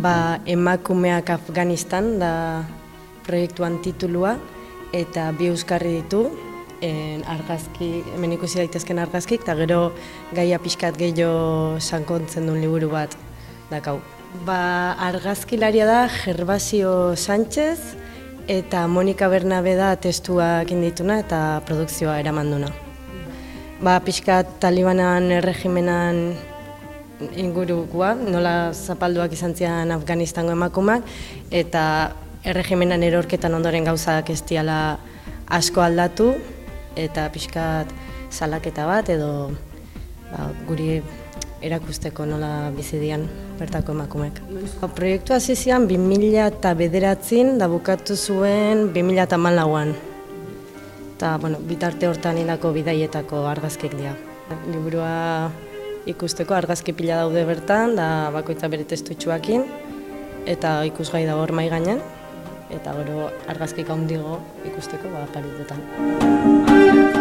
Emakumeak Afganistan da proiektuan titulua eta bi euskarri ditu, argazki, hemen ikusi daitezken argazkik, eta gero gaia pixkat gehiago sankontzen duen liburu bat dakau. Argazkilaria da Gervasio Sánchez eta Monika Bernabe da testuak indituna eta produkzioa eramanduna. Pixkat Talibanan erregimenan ingurukoa, nola zapalduak izan zian Afganistango emakumeak, eta erregimenan erorketan ondoren gauzak ez diala asko aldatu, eta pixkat salaketa bat edo guri erakusteko nola bizi dian bertako emakumeek. Proiektua hasi zian 2009 da bukatu zuen 2014an. Eta bitarte hortan hildako bidaietako argazkik dira. Liburua ikusteko argazki pila daude bertan, da bakoitza bere testutxuakin, eta ikusgai dago hor mahai gainean, eta gero argazkik handiago ikusteko paretetan.